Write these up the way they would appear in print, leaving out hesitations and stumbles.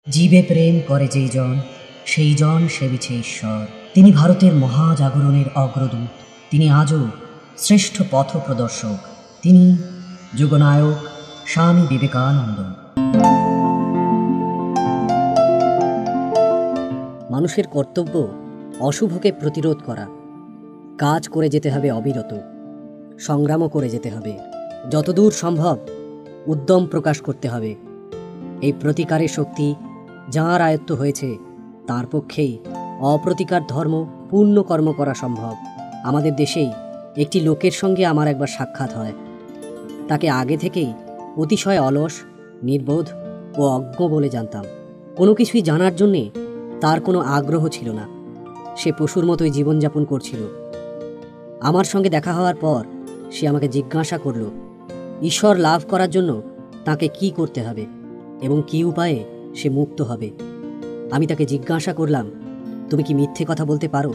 জীবে প্রেম করে যেই জন সেই জন সেবিছে ঈশ্বর। তিনি ভারতের মহাজাগরণের অগ্রদূত। তিনি আজও শ্রেষ্ঠ পথ প্রদর্শক। তিনি যুগনায়ক স্বামী বিবেকানন্দ। মানুষের কর্তব্য অশুভকে প্রতিরোধ করা। কাজ করে যেতে হবে অবিরত, সংগ্রামও করে যেতে হবে। যতদূর সম্ভব উদ্যম প্রকাশ করতে হবে। এই প্রতিকারের শক্তি যাঁর আয়ত্ত হয়েছে তার পক্ষেই অপ্রতিকার ধর্ম পূর্ণ কর্ম করা সম্ভব। আমাদের দেশেই একটি লোকের সঙ্গে আমার একবার সাক্ষাৎ হয়। তাকে আগে থেকেই অতিশয় অলস, নির্বোধ ও অজ্ঞ বলে জানতাম। কোনো কিছুই জানার জন্যে তার কোনো আগ্রহ ছিল না। সে পশুর মতোই জীবনযাপন করছিল। আমার সঙ্গে দেখা হওয়ার পর সে আমাকে জিজ্ঞাসা করল, ঈশ্বর লাভ করার জন্য তাকে কি করতে হবে এবং কি উপায়ে সে মুক্ত হবে। আমি তাকে জিজ্ঞাসা করলাম, তুমি কি মিথ্যে কথা বলতে পারো?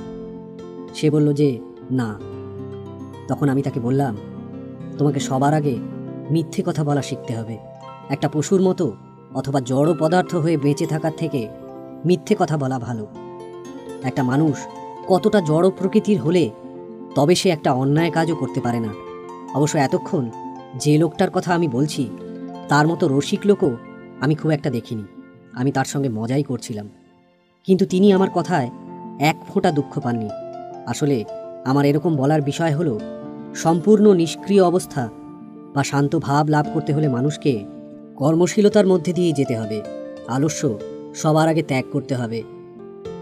সে বলল যে না। তখন আমি তাকে বললাম, তোমাকে সবার আগে মিথ্যে কথা বলা শিখতে হবে। একটা পশুর মতো অথবা জড় পদার্থ হয়ে বেঁচে থাকার থেকে মিথ্যে কথা বলা ভালো। একটা মানুষ কতটা জড় প্রকৃতির হলে তবে সে একটা অন্যায় কাজও করতে পারে না। অবশ্য এতক্ষণ যে লোকটার কথা আমি বলছি তার মতো রসিক লোকও আমি খুব একটা দেখিনি। আমি তার সঙ্গে মজাই করছিলাম, কিন্তু তিনি আমার কথায় এক ফোঁটা দুঃখ পাননি। আসলে আমার এরকম বলার বিষয় হলো, সম্পূর্ণ নিষ্ক্রিয় অবস্থা বা শান্ত ভাব লাভ করতে হলে মানুষকে কর্মশীলতার মধ্যে দিয়ে যেতে হবে। আলস্য সবার আগে ত্যাগ করতে হবে।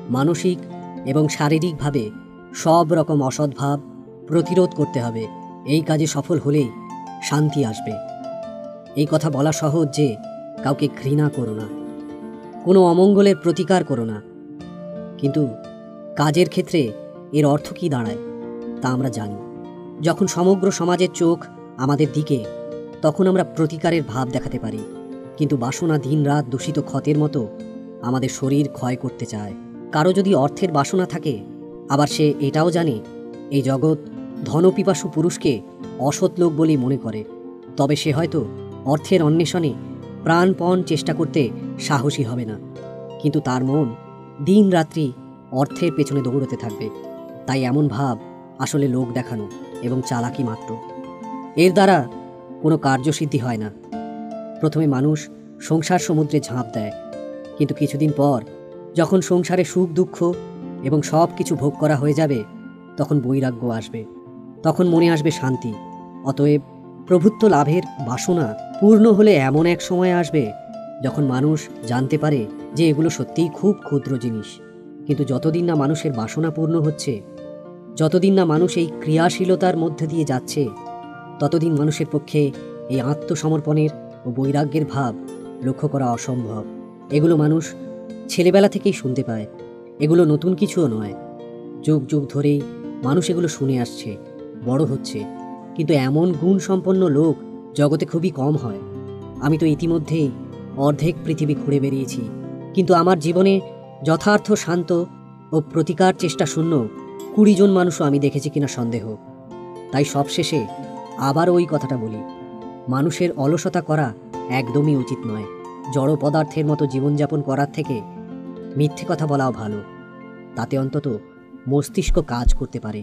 মানসিক এবং শারীরিকভাবে সব রকম অসদ্ভাব প্রতিরোধ করতে হবে। এই কাজে সফল হলেই শান্তি আসবে। এই কথা বলা সহজ যে কাউকে ঘৃণা করো না, কোনো অমঙ্গলের প্রতিকার করো না, কিন্তু কাজের ক্ষেত্রে এর অর্থ কী দাঁড়ায় তা আমরা জানি। যখন সমগ্র সমাজের চোখ আমাদের দিকে, তখন আমরা প্রতিকারের ভাব দেখাতে পারি। কিন্তু বাসনা দিন রাত দূষিত ক্ষতের মতো আমাদের শরীর ক্ষয় করতে চায়। কারো যদি অর্থের বাসনা থাকে, আবার সে এটাও জানে এই জগৎ ধনপিপাসু পুরুষকে অসৎ লোক বলেই মনে করে, তবে সে হয়তো অর্থের অন্বেষণে প্রাণপণ চেষ্টা করতে সাহসী হবে না। কিন্তু তার মন দিন রাত্রি অর্থের পেছনে দৌড়তে থাকবে। তাই এমন ভাব আসলে লোক দেখানো এবং চালাকি মাত্র। এর দ্বারা কোনো কার্যসিদ্ধি হয় না। প্রথমে মানুষ সংসার সমুদ্রে ঝাঁপ দেয়, কিন্তু কিছুদিন পর যখন সংসারে সুখ দুঃখ এবং সব কিছু ভোগ করা হয়ে যাবে, তখন বৈরাগ্য আসবে, তখন মনে আসবে শান্তি। অতএব প্রভুত্ব লাভের বাসনা পূর্ণ হলে এমন এক সময় আসবে যখন মানুষ জানতে পারে যে এগুলো সত্যিই খুব ক্ষুদ্র জিনিস। কিন্তু যতদিন না মানুষের বাসনা পূর্ণ হচ্ছে, যতদিন না মানুষ এই ক্রিয়াশীলতার মধ্যে দিয়ে যাচ্ছে, ততদিন মানুষের পক্ষে এই আত্মসমর্পণের ও বৈরাগ্যের ভাব লক্ষ্য করা অসম্ভব। এগুলো মানুষ ছেলেবেলা থেকেই শুনতে পায়। এগুলো নতুন কিছুও নয়। যুগ যুগ ধরেই মানুষ এগুলো শুনে আসছে, বড় হচ্ছে। কিন্তু এমন গুণ সম্পন্ন লোক জগতে খুবই কম হয়। আমি তো ইতিমধ্যেই অর্ধেক পৃথিবী ঘুরে বেরিয়েছি, কিন্তু আমার জীবনে যথার্থ শান্ত ও প্রতিকার চেষ্টা শূন্য 20 জন মানুষও আমি দেখেছি কিনা সন্দেহ। তাই সবশেষে আবার ওই কথাটা বলি, মানুষের অলসতা করা একদমই উচিত নয়। জড় পদার্থের মতো জীবনযাপন করার থেকে মিথ্যে কথা বলাও ভালো। তাতে অন্তত মস্তিষ্ক কাজ করতে পারে।